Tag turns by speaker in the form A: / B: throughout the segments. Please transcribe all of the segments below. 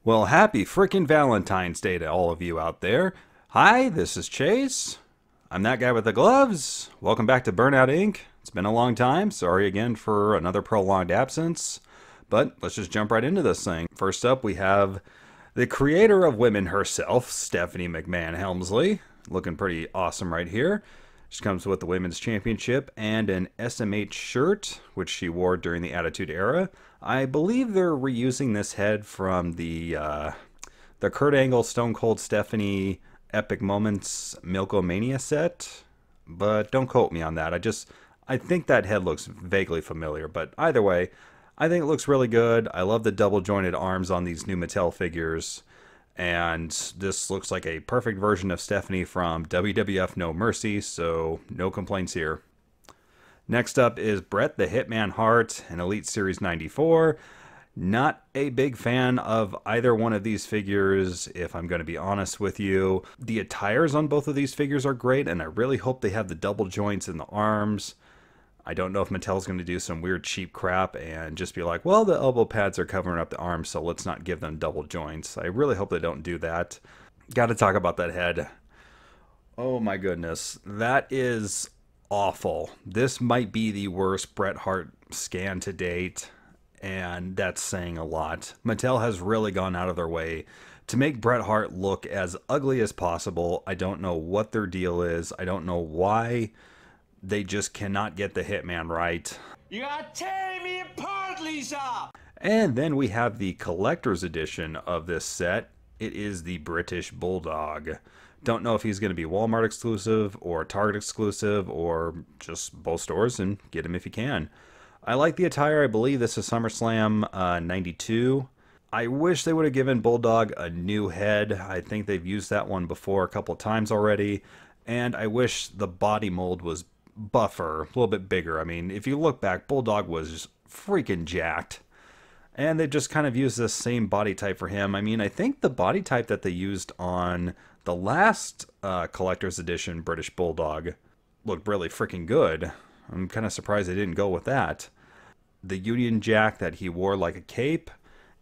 A: Well, happy freaking Valentine's Day to all of you out there. Hi, this is Chase. I'm that guy with the gloves. Welcome back to Burnout Inc. It's been a long time. Sorry again for another prolonged absence. But let's just jump right into this thing. First up, we have the creator of women herself, Stephanie McMahon Helmsley. Looking pretty awesome right here. She comes with the Women's Championship and an SMH shirt, which she wore during the Attitude Era. I believe they're reusing this head from the Kurt Angle Stone Cold Stephanie Epic Moments Milkomania set, but don't quote me on that. I think that head looks vaguely familiar, but either way, I think it looks really good. I love the double jointed arms on these new Mattel figures. And this looks like a perfect version of Stephanie from WWF No Mercy, so no complaints here. Next up is Bret the Hitman Hart in Elite Series 94. Not a big fan of either one of these figures, if I'm going to be honest with you. The attires on both of these figures are great, and I really hope they have the double joints in the arms. I don't know if Mattel's going to do some weird cheap crap and just be like, well, the elbow pads are covering up the arms, so let's not give them double joints. I really hope they don't do that. Got to talk about that head. Oh my goodness. That is awful. This might be the worst Bret Hart scan to date, and that's saying a lot. Mattel has really gone out of their way to make Bret Hart look as ugly as possible. I don't know what their deal is. I don't know why. They just cannot get the Hitman right.
B: You are tearing me apart, Lisa!
A: And then we have the collector's edition of this set. It is the British Bulldog. Don't know if he's going to be Walmart exclusive or Target exclusive or just both stores, and get him if you can. I like the attire. I believe this is SummerSlam 92. I wish they would have given Bulldog a new head. I think they've used that one before a couple times already. And I wish the body mold was buffer, a little bit bigger. I mean, if you look back, Bulldog was freaking jacked. And they just kind of used this same body type for him. I mean, I think the body type that they used on the last collector's edition British Bulldog looked really freaking good. I'm kind of surprised they didn't go with that. The Union Jack that he wore like a cape,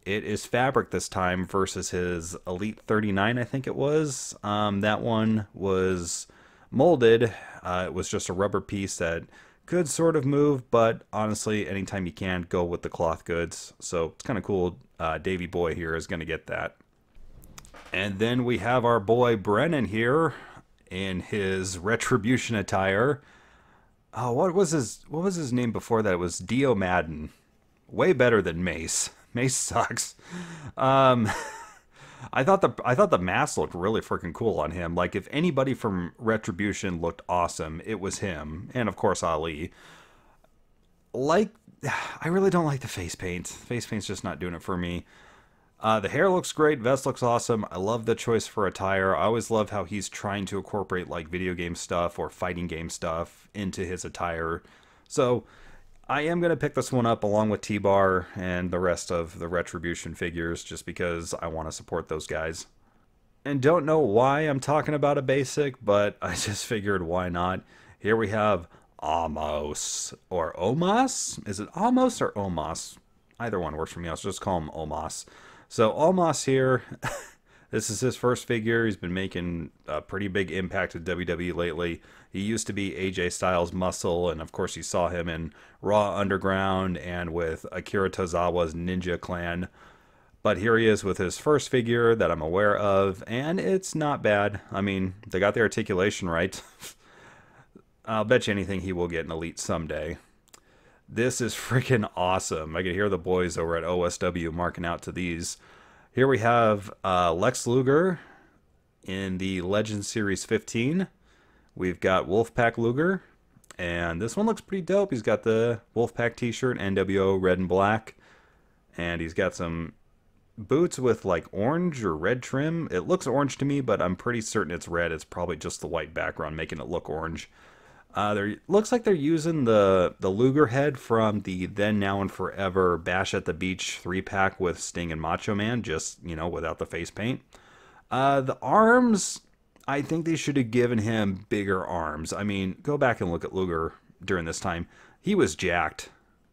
A: it is fabric this time versus his Elite 39, I think it was. That one was molded. It was just a rubber piece that could sort of move, but honestly, anytime you can, go with the cloth goods. So it's kind of cool. Davey Boy here is going to get that. And then we have our boy Brennan here in his Retribution attire. Oh, what was his name before that? It was Dio Madden. Way better than Mace. Mace sucks. I thought the mask looked really freaking cool on him. Like, if anybody from Retribution looked awesome, it was him. And, of course, Ali. I really don't like the face paint. Face paint's just not doing it for me. The hair looks great. Vest looks awesome. I love the choice for attire. I always love how he's trying to incorporate, like, video game stuff or fighting game stuff into his attire. So I am going to pick this one up along with T-Bar and the rest of the Retribution figures just because I want to support those guys. And don't know why I'm talking about a basic, but I just figured why not. Here we have OMOS, or OMOS? Is it OMOS or OMOS? Either one works for me. I'll just call him OMOS. So OMOS here, this is his first figure. He's been making a pretty big impact with WWE lately. He used to be AJ Styles' muscle, and of course you saw him in Raw Underground and with Akira Tozawa's Ninja Clan. But here he is with his first figure that I'm aware of, and it's not bad. I mean, they got the articulation right. I'll bet you anything he will get an Elite someday. This is freaking awesome. I can hear the boys over at OSW marking out to these. Here we have Lex Luger in the Legends Series 15. We've got Wolfpack Luger, and this one looks pretty dope. He's got the Wolfpack t-shirt, NWO red and black, and he's got some boots with like orange or red trim. It looks orange to me, but I'm pretty certain it's red. It's probably just the white background making it look orange. Looks like they're using the Luger head from the Then, Now, and Forever Bash at the Beach 3-pack with Sting and Macho Man, just, you know, without the face paint. The arms, I think they should have given him bigger arms. I mean, go back and look at Luger during this time. He was jacked.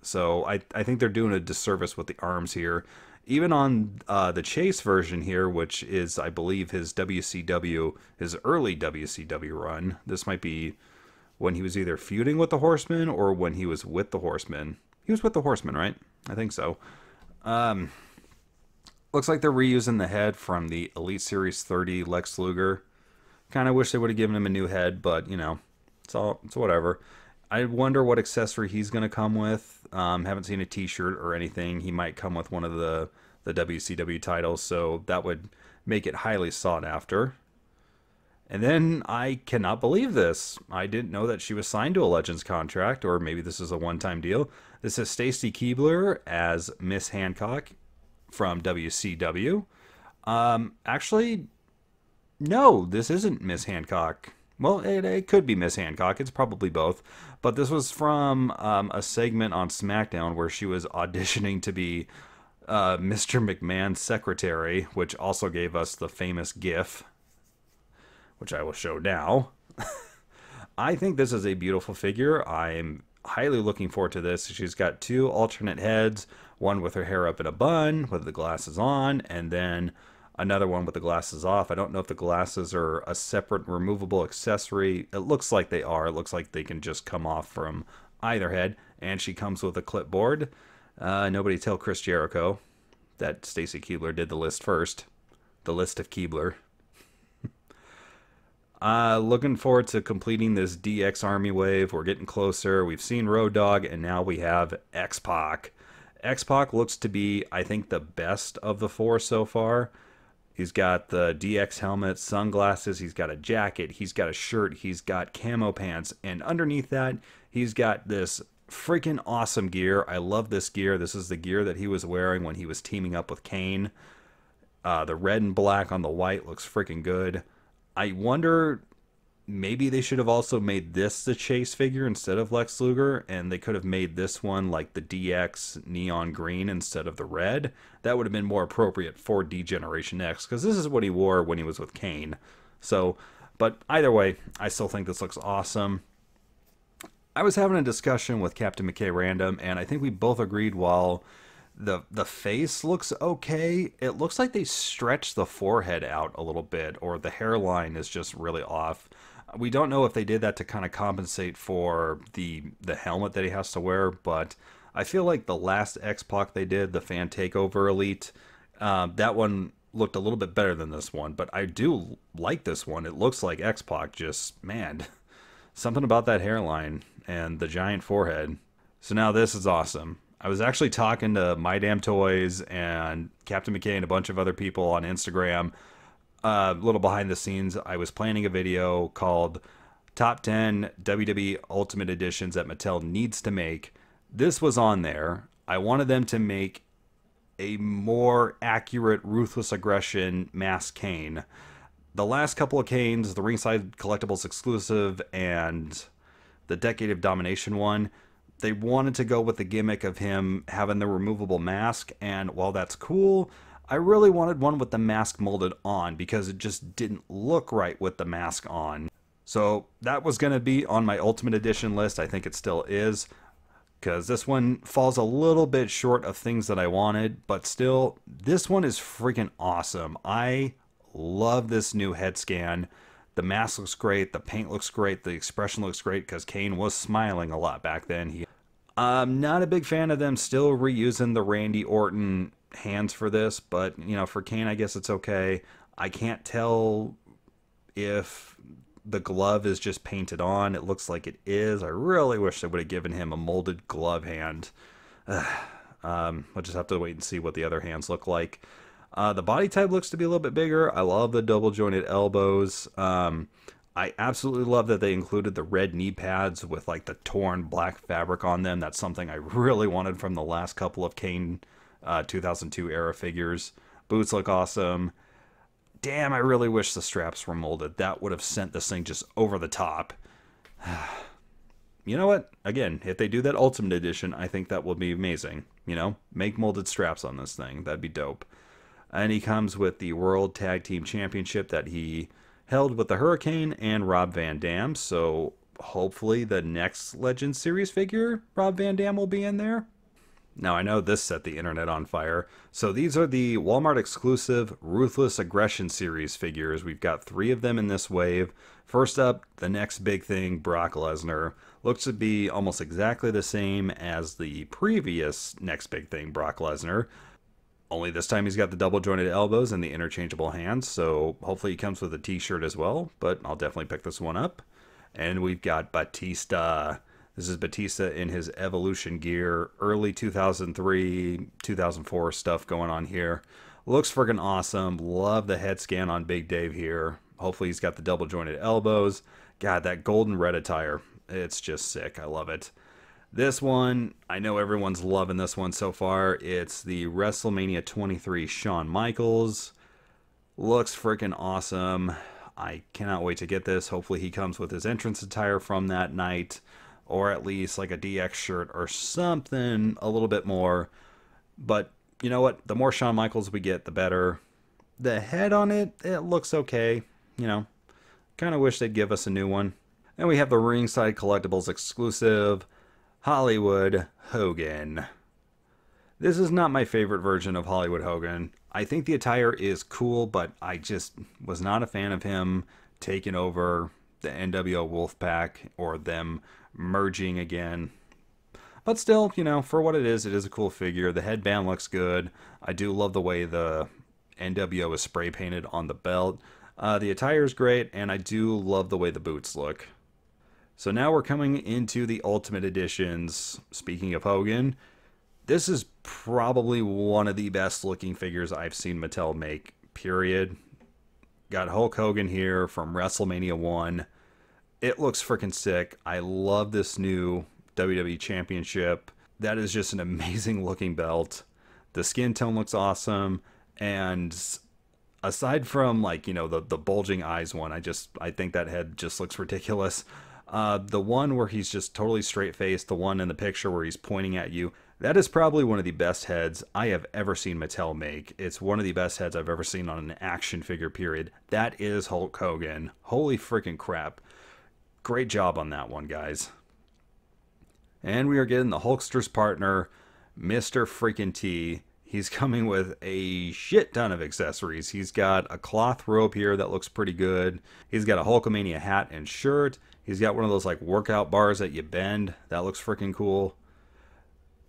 A: So I think they're doing a disservice with the arms here. Even on the Chase version here, which is, I believe, his WCW, his early WCW run. This might be when he was either feuding with the Horsemen or when he was with the Horsemen. He was with the Horsemen, right? I think so. Looks like they're reusing the head from the Elite Series 30 Lex Luger. Kind of wish they would have given him a new head, but, you know, it's whatever. I wonder what accessory he's going to come with. Haven't seen a t-shirt or anything. He might come with one of the WCW titles, so that would make it highly sought after. And then I cannot believe this. I didn't know that she was signed to a Legends contract, or maybe this is a one-time deal. This is STACY KEIBLER as Miss Hancock from WCW. Actually, no, this isn't Miss Hancock. Well, it could be Miss Hancock. It's probably both. But this was from a segment on SmackDown where she was auditioning to be Mr. McMahon's secretary, which also gave us the famous GIF, which I will show now. I think this is a beautiful figure. I'm highly looking forward to this. She's got two alternate heads, one with her hair up in a bun with the glasses on, and then another one with the glasses off. I don't know if the glasses are a separate removable accessory. It looks like they are. It looks like they can just come off from either head. And she comes with a clipboard. Nobody tell Chris Jericho that STACY KEIBLER did the list first. The list of KEIBLER. Looking forward to completing this DX Army wave. We're getting closer. We've seen Road Dogg, and now we have X-PAC. X-PAC looks to be, I think, the best of the four so far. He's got the DX helmet, sunglasses, he's got a jacket, he's got a shirt, he's got camo pants, and underneath that, he's got this freaking awesome gear. I love this gear. This is the gear that he was wearing when he was teaming up with Kane. The red and black on the white looks freaking good. I wonder, maybe they should have also made this the Chase figure instead of Lex Luger, and they could have made this one like the DX neon green instead of the red. That would have been more appropriate for D-Generation X, because this is what he wore when he was with Kane. So, but either way, I still think this looks awesome. I was having a discussion with Captain McKay Random, and I think we both agreed while the face looks okay, it looks like they stretched the forehead out a little bit, or the hairline is just really off. We don't know if they did that to kind of compensate for the helmet that he has to wear, but I feel like the last X-PAC they did, the Fan Takeover Elite, that one looked a little bit better than this one, but I do like this one. It looks like X-PAC, just, man, something about that hairline and the giant forehead. So now this is awesome. I was actually talking to My Damn Toys and Captain McKay and a bunch of other people on Instagram. A little behind the scenes, I was planning a video called Top 10 WWE Ultimate Editions that Mattel needs to make. This was on there. I wanted them to make a more accurate Ruthless Aggression Mask Kane. The last couple of Kanes, the Ringside Collectibles exclusive and the Decade of Domination one, they wanted to go with the gimmick of him having the removable mask, and while that's cool, I really wanted one with the mask molded on because it just didn't look right with the mask on. So that was going to be on my Ultimate Edition list. I think it still is, because this one falls a little bit short of things that I wanted, but still, this one is freaking awesome. I love this new head scan. The mask looks great, the paint looks great, the expression looks great, because Kane was smiling a lot back then. I'm not a big fan of them still reusing the Randy Orton hands for this, but, you know, for Kane, I guess it's okay. I can't tell if the glove is just painted on. It looks like it is. I really wish they would have given him a molded glove hand. We'll just have to wait and see what the other hands look like. The body type looks to be a little bit bigger. I love the double jointed elbows. I absolutely love that they included the red knee pads with like the torn black fabric on them. That's something I really wanted from the last couple of Kane 2002 era figures. Boots look awesome. Damn, I really wish the straps were molded. That would have sent this thing just over the top. You know what? Again, if they do that Ultimate Edition, I think that will be amazing. You know, make molded straps on this thing. That'd be dope. And he comes with the World Tag Team Championship that he held with the Hurricane and Rob Van Dam. So hopefully the next Legend Series figure, Rob Van Dam, will be in there. Now, I know this set the internet on fire. So these are the Walmart exclusive Ruthless Aggression Series figures. We've got 3 of them in this wave. First up, the next big thing, Brock Lesnar. Looks to be almost exactly the same as the previous next big thing, Brock Lesnar. Only this time he's got the double jointed elbows and the interchangeable hands, so hopefully he comes with a t-shirt as well, but I'll definitely pick this one up. And we've got Batista. This is Batista in his Evolution gear, early 2003, 2004 stuff going on here. Looks freaking awesome. Love the head scan on Big Dave here. Hopefully he's got the double jointed elbows. God, that golden red attire. It's just sick. I love it. This one, I know everyone's loving this one so far. It's the WrestleMania 23 Shawn Michaels. Looks freaking awesome. I cannot wait to get this. Hopefully he comes with his entrance attire from that night, or at least like a DX shirt or something a little bit more. But you know what? The more Shawn Michaels we get, the better. The head on it, it looks okay. You know, kind of wish they'd give us a new one. And we have the Ringside Collectibles exclusive Hollywood Hogan. This is not my favorite version of Hollywood Hogan. I think the attire is cool, but I just was not a fan of him taking over the NWO Wolfpack or them merging again. But still, you know, for what it is a cool figure. The headband looks good. I do love the way the NWO is spray painted on the belt. The attire is great, and I do love the way the boots look. So now we're coming into the Ultimate Editions. Speaking of Hogan, this is probably one of the best looking figures I've seen Mattel make, period. Got Hulk Hogan here from WrestleMania 1. It looks freaking sick. I love this new WWE Championship. That is just an amazing looking belt. The skin tone looks awesome. And aside from, like, you know, the bulging eyes one, I think that head just looks ridiculous. The one where he's just totally straight-faced, the one in the picture where he's pointing at you, that is probably one of the best heads I have ever seen Mattel make. It's one of the best heads I've ever seen on an action figure, period. That is Hulk Hogan. Holy freaking crap. Great job on that one, guys. And we are getting the Hulkster's partner, Mr. freaking T. He's coming with a shit ton of accessories. He's got a cloth robe here that looks pretty good. He's got a Hulkamania hat and shirt. He's got one of those like workout bars that you bend. That looks freaking cool.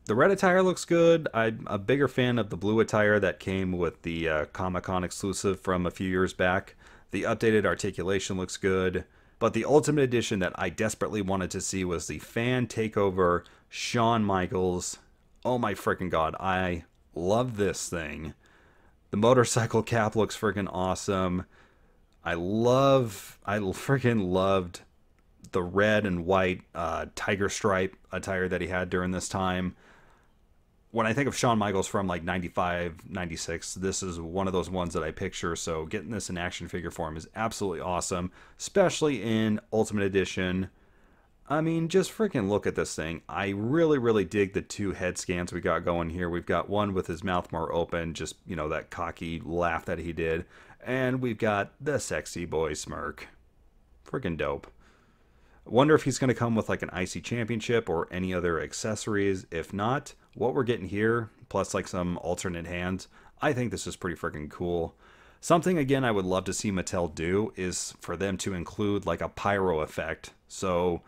A: The red attire looks good. I'm a bigger fan of the blue attire that came with the Comic-Con exclusive from a few years back. The updated articulation looks good. But the Ultimate Edition that I desperately wanted to see was the Fan Takeover Shawn Michaels. Oh my freaking god, I love this thing. The motorcycle cap looks freaking awesome. I freaking loved the red and white tiger stripe attire that he had during this time. When I think of Shawn Michaels from like 95, 96, this is one of those ones that I picture. So getting this in action figure form is absolutely awesome, especially in Ultimate Edition. I mean, just freaking look at this thing. I really, really dig the 2 head scans we got going here. We've got one with his mouth more open, just, you know, that cocky laugh that he did. And we've got the sexy boy smirk. Freaking dope. Wonder if he's going to come with like an IC championship or any other accessories. If not, what we're getting here, plus like some alternate hands, I think this is pretty freaking cool. Something, again, I would love to see Mattel do is for them to include like a pyro effect. So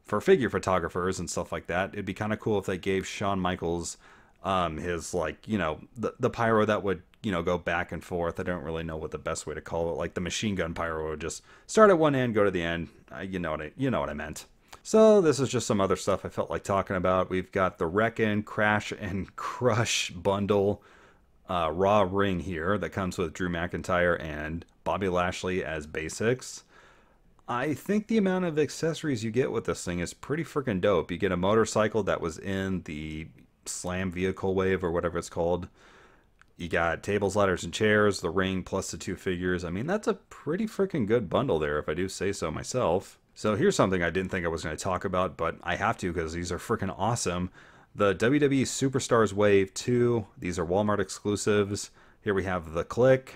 A: for figure photographers and stuff like that, it'd be kind of cool if they gave Shawn Michaels his, like, you know, the pyro that would, you know, go back and forth. I don't really know what the best way to call it. Like the machine gun pyro would just start at one end, go to the end. You know what I meant. So this is just some other stuff I felt like talking about. We've got the Wreck-In, Crash, and Crush bundle Raw ring here that comes with Drew McIntyre and Bobby Lashley as basics. I think the amount of accessories you get with this thing is pretty freaking dope. You get a motorcycle that was in the Slam Vehicle Wave or whatever it's called. You got tables, ladders, and chairs, the ring, plus the 2 figures. I mean, that's a pretty freaking good bundle there, if I do say so myself. So here's something I didn't think I was going to talk about, but I have to because these are freaking awesome. The WWE Superstars Wave 2. These are Walmart exclusives. Here we have The Click,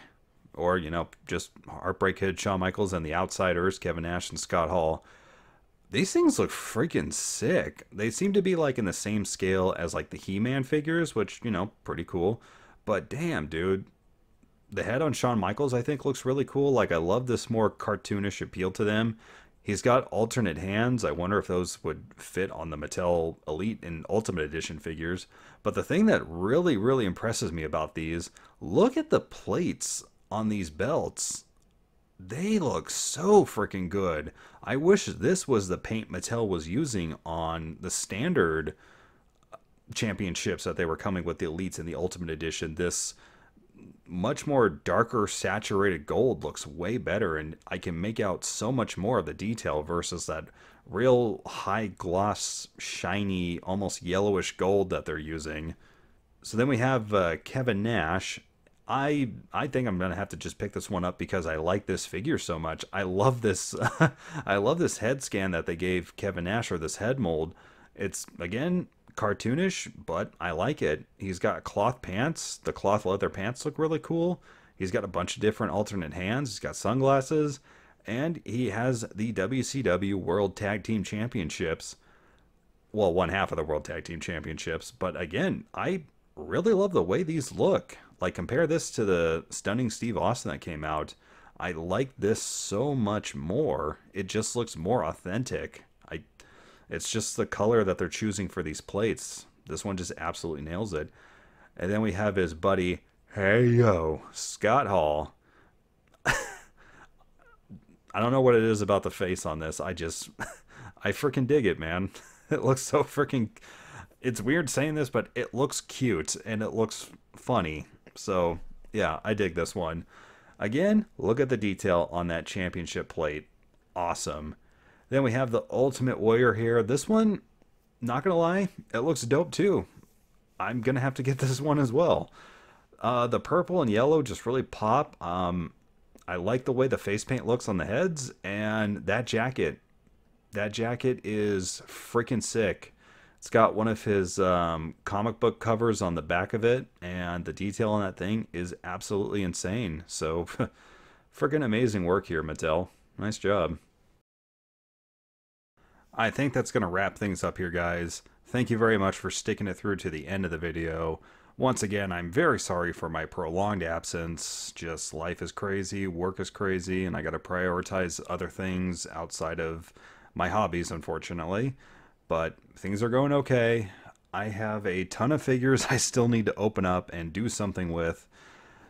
A: or, you know, just Heartbreak Kid, Shawn Michaels, and The Outsiders, Kevin Nash and Scott Hall. These things look freaking sick. They seem to be like in the same scale as like the He-Man figures, which, you know, pretty cool. But damn, dude, the head on Shawn Michaels I think looks really cool. Like I love this more cartoonish appeal to them. He's got alternate hands. I wonder if those would fit on the Mattel Elite and Ultimate Edition figures. But the thing that really, really impresses me about these, look at the plates on these belts. They look so freaking good. I wish this was the paint Mattel was using on the standard championships that they were coming with the Elites and the Ultimate Edition. This much more darker saturated gold looks way better, and I can make out so much more of the detail versus that real high gloss shiny almost yellowish gold that they're using. So then we have Kevin Nash. I think I'm gonna have to just pick this one up because I like this figure so much. I love this I love this head scan that they gave Kevin Nash, or this head mold. It's again cartoonish, but I like it. He's got cloth pants. The cloth leather pants look really cool. He's got a bunch of different alternate hands. He's got sunglasses, and he has the WCW World Tag Team Championships. Well, one half of the World Tag Team Championships. But again, I really love the way these look. Like, compare this to the stunning Steve Austin that came out. I like this so much more. It just looks more authentic. It's just the color that they're choosing for these plates. This one just absolutely nails it. And then we have his buddy, hey yo, Scott Hall. I don't know what it is about the face on this. I freaking dig it, man. It looks so freaking... It's weird saying this, but it looks cute and it looks funny. So, yeah, I dig this one. Again, look at the detail on that championship plate. Awesome. Then we have the Ultimate Warrior here. This one, not gonna lie, it looks dope too. I'm gonna have to get this one as well. The purple and yellow just really pop. I like the way the face paint looks on the heads, and that jacket. That jacket is freaking sick. It's got one of his comic book covers on the back of it, and the detail on that thing is absolutely insane. So, freaking amazing work here, Mattel. Nice job. I think that's going to wrap things up here, guys. Thank you very much for sticking it through to the end of the video. Once again, I'm very sorry for my prolonged absence. Just life is crazy, work is crazy, and I got to prioritize other things outside of my hobbies, unfortunately. But things are going okay. I have a ton of figures I still need to open up and do something with.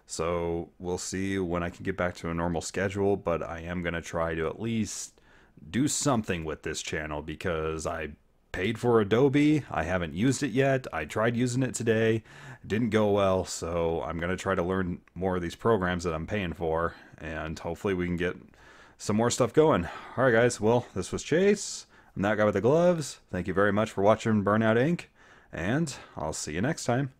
A: So we'll see when I can get back to a normal schedule, but I am going to try to at least do something with this channel because I paid for Adobe. I haven't used it yet. I tried using it today. It didn't go well, so I'm going to try to learn more of these programs that I'm paying for, and hopefully we can get some more stuff going. Alright guys, well, this was Chase. I'm that guy with the gloves. Thank you very much for watching Burnout Inc., and I'll see you next time.